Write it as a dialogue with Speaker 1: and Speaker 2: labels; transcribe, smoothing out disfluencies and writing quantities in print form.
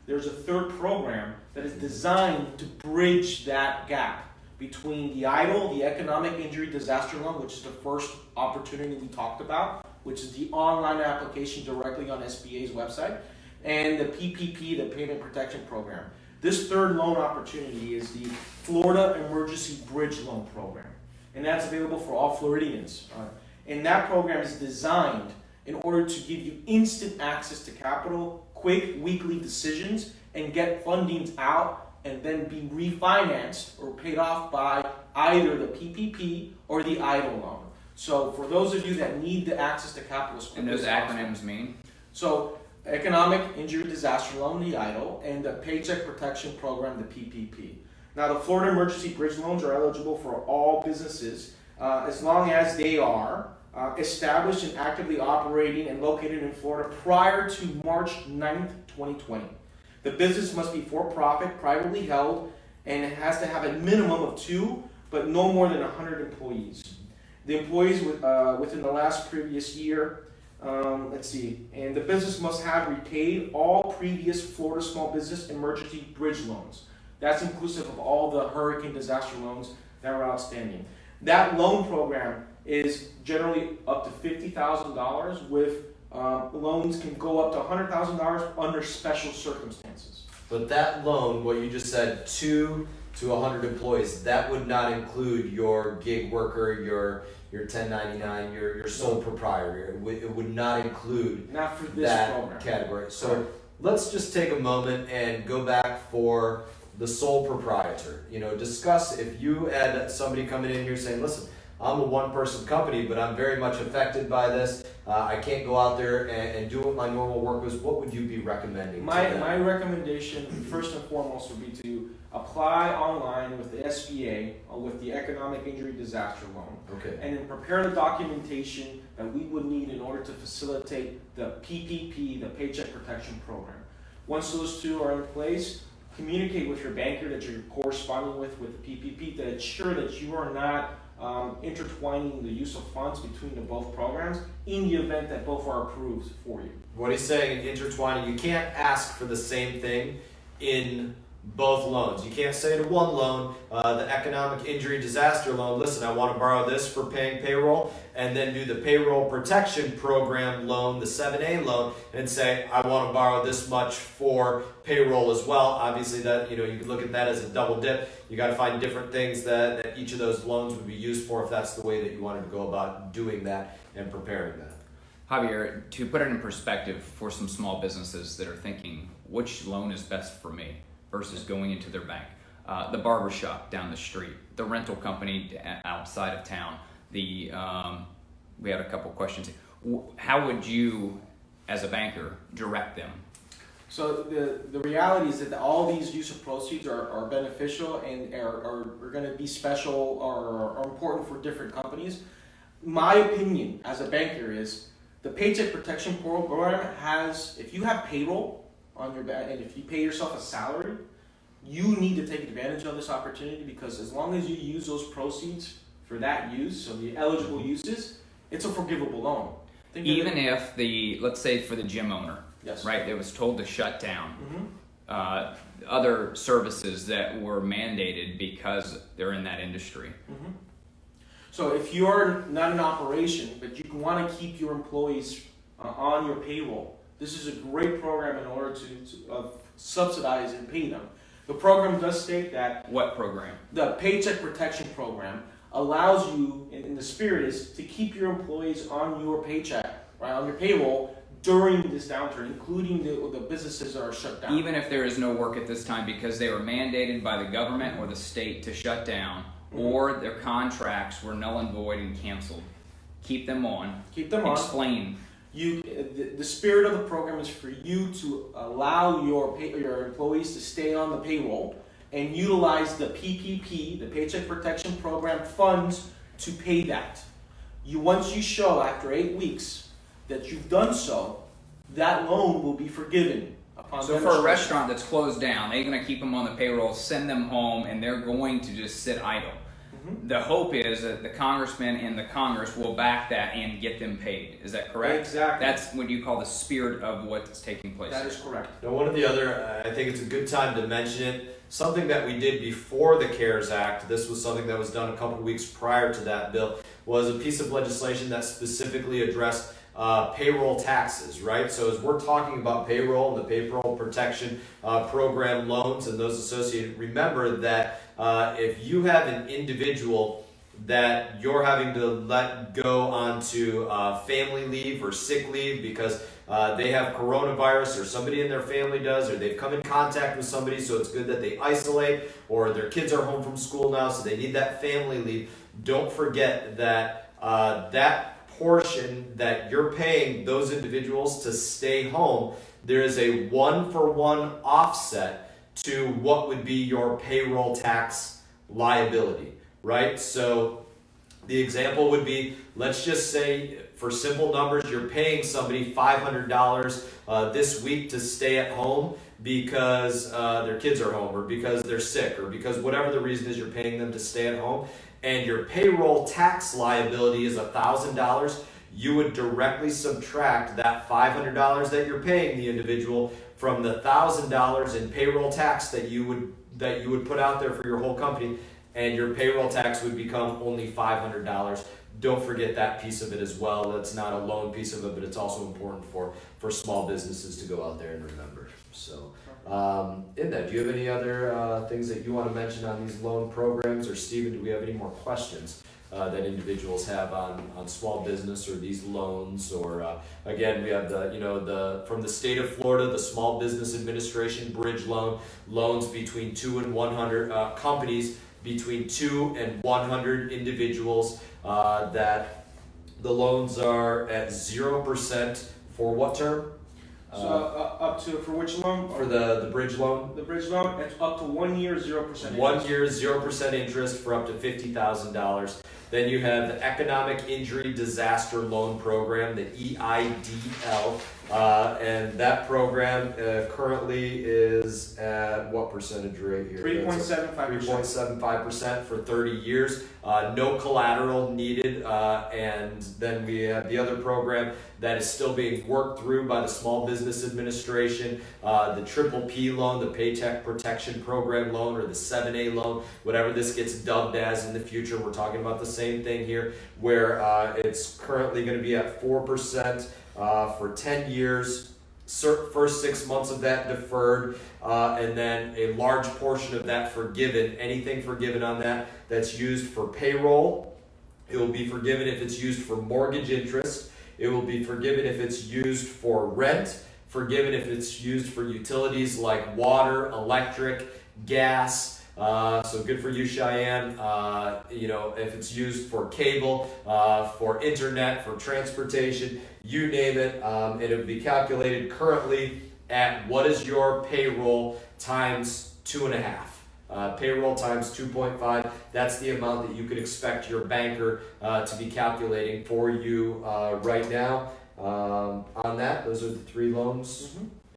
Speaker 1: there's a third program that is designed to bridge that gap between the EIDL, the Economic Injury Disaster Loan, which is the first opportunity we talked about, which is the online application directly on SBA's website, and the PPP, the Payment Protection Program. This third loan opportunity is the Florida Emergency Bridge Loan Program, and that's available for all Floridians. And that program is designed in order to give you instant access to capital, quick weekly decisions, and get fundings out and then be refinanced or paid off by either the PPP or the EIDL loan. So for those of you that need the access to capital as quickly
Speaker 2: And those
Speaker 1: as possible.
Speaker 2: acronyms mean?
Speaker 1: So Economic Injury Disaster Loan, the EIDL, and the Paycheck Protection Program, the PPP. Now the Florida Emergency Bridge Loans are eligible for all businesses as long as they are established and actively operating and located in Florida prior to March 9th, 2020. The business must be for-profit, privately held, and it has to have a minimum of 2, but no more than 100 employees. The employees within the last previous year, and the business must have repaid all previous Florida Small Business Emergency Bridge loans. That's inclusive of all the hurricane disaster loans that were outstanding. That loan program is generally up to $50,000 with loans can go up to $100,000 under special circumstances.
Speaker 3: But that loan, what you just said, 2 to 100 employees, that would not include your gig worker, your 1099, your sole proprietor. It would not include
Speaker 1: Not for this
Speaker 3: that
Speaker 1: program.
Speaker 3: category. So let's just take a moment and go back for the sole proprietor. Discuss if you had somebody coming in here saying, listen, I'm a one-person company, but I'm very much affected by this. I can't go out there and do what my normal work was. What would you be recommending?
Speaker 1: My recommendation, first and foremost, would be to apply online with the SBA or with the Economic Injury Disaster Loan.
Speaker 3: Okay.
Speaker 1: And then prepare the documentation that we would need in order to facilitate the PPP, the Paycheck Protection Program. Once those two are in place, communicate with your banker that you're corresponding with the PPP to ensure that you are not intertwining the use of funds between the both programs in the event that both are approved for you.
Speaker 3: What he's saying in intertwining, you can't ask for the same thing in both loans. You can't say to one loan, the Economic Injury Disaster Loan, listen, I want to borrow this for paying payroll, and then do the Payroll Protection Program loan, the 7A loan, and say, I want to borrow this much for payroll as well. Obviously, that you can look at that as a double dip. You got to find different things that each of those loans would be used for if that's the way that you wanted to go about doing that and preparing that.
Speaker 2: Javier, to put it in perspective for some small businesses that are thinking, which loan is best for me versus going into their bank? The barber shop down the street, the rental company outside of town. We had a couple questions. How would you, as a banker, direct them?
Speaker 1: So the reality is that all these use of proceeds are beneficial and are going to be special or are important for different companies. My opinion as a banker is the Paycheck Protection Program has, if you have payroll on your back and if you pay yourself a salary, you need to take advantage of this opportunity because as long as you use those proceeds for that use, so the eligible uses, it's a forgivable loan.
Speaker 2: Even if let's say for the gym owner,
Speaker 1: yes,
Speaker 2: right, that was told to shut down
Speaker 1: Mm-hmm.
Speaker 2: Other services that were mandated because they're in that industry.
Speaker 1: Mm-hmm. So if you're not in operation, but you want to keep your employees on your payroll, this is a great program in order to subsidize and pay them. The program does state that
Speaker 2: What program?
Speaker 1: the Paycheck Protection Program allows you, in the spirit is, to keep your employees on your paycheck, right, on your payroll during this downturn, including the businesses that are shut down.
Speaker 2: Even if there is no work at this time because they were mandated by the government or the state to shut down, or their contracts were null and void and canceled, keep them on.
Speaker 1: Keep them on.
Speaker 2: Explain.
Speaker 1: The spirit of the program is for you to allow your employees to stay on the payroll and utilize the PPP, the Paycheck Protection Program funds to pay that. Once you show after 8 weeks that you've done so, that loan will be forgiven.
Speaker 2: So for a restaurant that's closed down, they're going to keep them on the payroll, send them home, and they're going to just sit idle. The hope is that the congressman and the Congress will back that and get them paid. Is that correct?
Speaker 1: Exactly.
Speaker 2: That's what you call the spirit of what's taking place.
Speaker 1: That is correct.
Speaker 3: Now, one of the other, I think it's a good time to mention it, something that we did before the CARES Act, this was something that was done a couple weeks prior to that bill, was a piece of legislation that specifically addressed payroll taxes, right? So as we're talking about payroll and the payroll protection program loans and those associated, remember that if you have an individual that you're having to let go onto family leave or sick leave because they have coronavirus or somebody in their family does, or they've come in contact with somebody, so it's good that they isolate, or their kids are home from school now, so they need that family leave. Don't forget that that portion that you're paying those individuals to stay home, there is a 1-for-1 offset to what would be your payroll tax liability, right? So the example would be, let's just say for simple numbers, you're paying somebody $500 this week to stay at home because their kids are home, or because they're sick, or because whatever the reason is, you're paying them to stay at home, and your payroll tax liability is $1,000, you would directly subtract that $500 that you're paying the individual from the $1,000 in payroll tax that you would put out there for your whole company, and your payroll tax would become only $500. Don't forget that piece of it as well. That's not a loan piece of it, but it's also important for small businesses to go out there and remember. So, in that, do you have any other things that you want to mention on these loan programs? Or Stephen, do we have any more questions that individuals have on small business or these loans? Or again, we have from the state of Florida, the Small Business Administration bridge loans between 2 and 100 companies, between 2 and 100 individuals, that the loans are at 0% for what term?
Speaker 1: So up to, for which loan?
Speaker 3: For the bridge loan?
Speaker 1: The bridge loan, it's up to 1 year, 0%.
Speaker 3: 1 year, 0% interest for up to $50,000. Then you have the Economic Injury Disaster Loan Program, the EIDL, and that program currently is at what percentage rate here?
Speaker 1: 3.75%.
Speaker 3: 3.75% for 30 years. No collateral needed. And then we have the other program that is still being worked through by the Small Business Administration, the PPP loan, the Paycheck Protection Program loan, or the 7A loan, whatever this gets dubbed as in the future. We're talking about the same thing here, where it's currently going to be at 4% for 10 years. First 6 months of that deferred, and then a large portion of that forgiven. Anything forgiven on that's used for payroll. It will be forgiven if it's used for mortgage interest. It will be forgiven if it's used for rent. Forgiven if it's used for utilities like water, electric, gas. So good for you, Cheyenne. If it's used for cable, for internet, for transportation, you name it. It'll be calculated currently at what is your payroll times 2.5. Payroll times 2.5. That's the amount that you could expect your banker to be calculating for you right now. On that, those are the 3 loans.
Speaker 1: Mm-hmm.